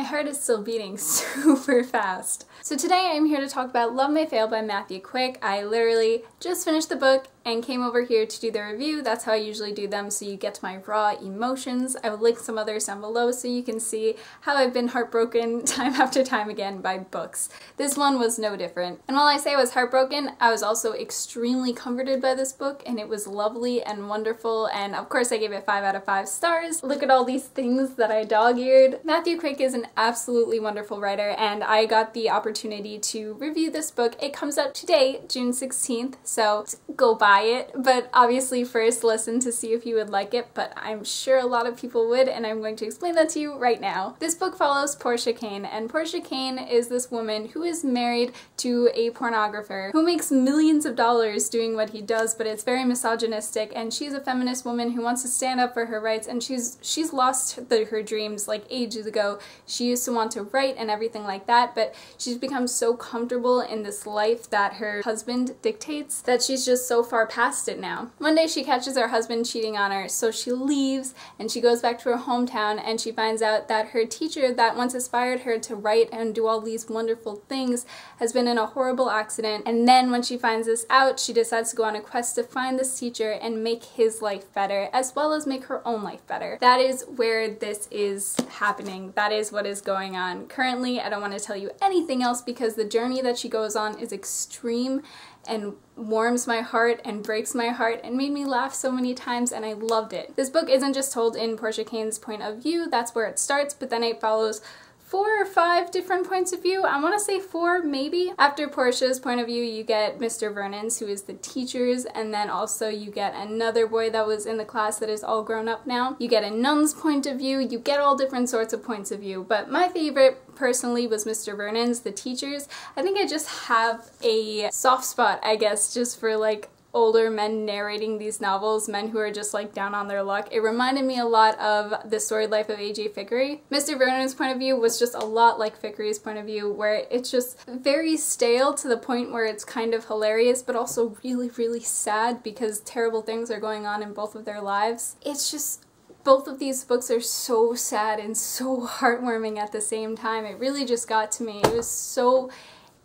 heart is still beating super fast. So today I'm here to talk about Love May Fail by Matthew Quick. I literally just finished the book and came over here to do the review. That's how I usually do them, so you get my raw emotions. I will link some others down below so you can see how I've been heartbroken time after time again by books. This one was no different. And while I say I was heartbroken, I was also extremely comforted by this book, and it was lovely and wonderful, and of course I gave it 5 out of 5 stars. Look at all these things that I dog-eared. Matthew Quick is an absolutely wonderful writer, and I got the opportunity to review this book. It comes out today, June 16th, so go buy it, but obviously first listen to see if you would like it, but I'm sure a lot of people would, and I'm going to explain that to you right now. This book follows Portia Kane, and Portia Kane is this woman who is married to a pornographer who makes millions of dollars doing what he does, but it's very misogynistic, and she's a feminist woman who wants to stand up for her rights, and she's lost her dreams like ages ago. She used to want to write and everything like that, but she's become so comfortable in this life that her husband dictates that she's just so far past it now. One day she catches her husband cheating on her, so she leaves and she goes back to her hometown, and she finds out that her teacher that once inspired her to write and do all these wonderful things has been in a horrible accident. And then when she finds this out, she decides to go on a quest to find this teacher and make his life better, as well as make her own life better. That is where this is happening. That is what is going on. Currently, I don't want to tell you anything else because the journey that she goes on is extreme and warms my heart and breaks my heart and made me laugh so many times, and I loved it. This book isn't just told in Portia Kane's point of view, that's where it starts, but then it follows 4 or 5 different points of view. I want to say 4 maybe. After Portia's point of view, you get Mr. Vernon's, who is the teacher's, and then also you get another boy that was in the class that is all grown up now. You get a nun's point of view. You get all different sorts of points of view, but my favorite personally was Mr. Vernon's, the teacher's. I think I just have a soft spot, I guess, just for like older men narrating these novels, men who are just like down on their luck. It reminded me a lot of The Storied Life of A.J. Thickery. Mr. Vernon's point of view was just a lot like Thickery's point of view, where it's just very stale to the point where it's kind of hilarious, but also really, really sad because terrible things are going on in both of their lives. It's just, both of these books are so sad and so heartwarming at the same time. It really just got to me. It was so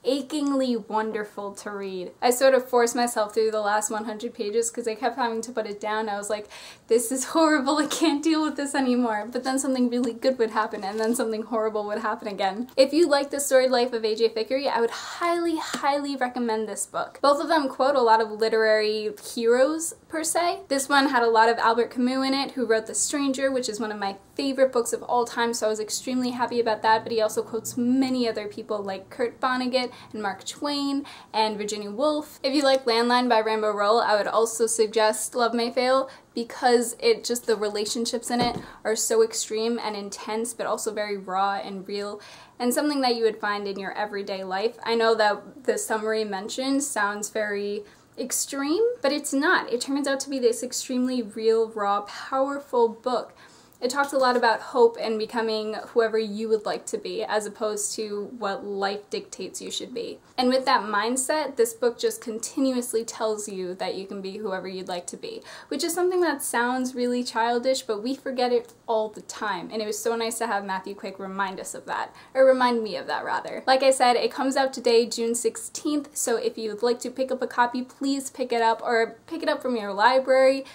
achingly wonderful to read. I sort of forced myself through the last 100 pages because I kept having to put it down. I was like, this is horrible, I can't deal with this anymore. But then something really good would happen, and then something horrible would happen again. If you like The Storied Life of A.J. Thickery, I would highly, highly recommend this book. Both of them quote a lot of literary heroes, per se. This one had a lot of Albert Camus in it, who wrote The Stranger, which is one of my favorite books of all time, so I was extremely happy about that, but he also quotes many other people like Kurt Vonnegut and Mark Twain and Virginia Woolf. If you like Landline by Rainbow Rowell, I would also suggest Love May Fail because the relationships in it are so extreme and intense, but also very raw and real, and something that you would find in your everyday life. I know that the summary mentioned sounds very extreme, but it's not. It turns out to be this extremely real, raw, powerful book. It talks a lot about hope and becoming whoever you would like to be, as opposed to what life dictates you should be. And with that mindset, this book just continuously tells you that you can be whoever you'd like to be, which is something that sounds really childish, but we forget it all the time. And it was so nice to have Matthew Quick remind us of that, or remind me of that rather. Like I said, it comes out today, June 16th, so if you'd like to pick up a copy, please pick it up, or pick it up from your library.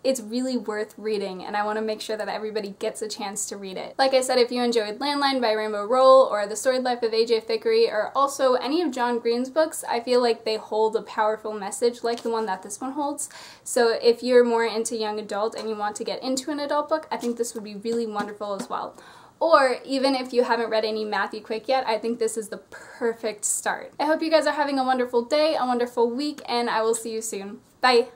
It's really worth reading, and I want to make sure that everybody gets a chance to read it. Like I said, if you enjoyed Landline by Rainbow Rowell or The Storied Life of A.J. Thickery, or also any of John Green's books, I feel like they hold a powerful message like the one that this one holds. So if you're more into young adult and you want to get into an adult book, I think this would be really wonderful as well. Or even if you haven't read any Matthew Quick yet, I think this is the perfect start. I hope you guys are having a wonderful day, a wonderful week, and I will see you soon. Bye!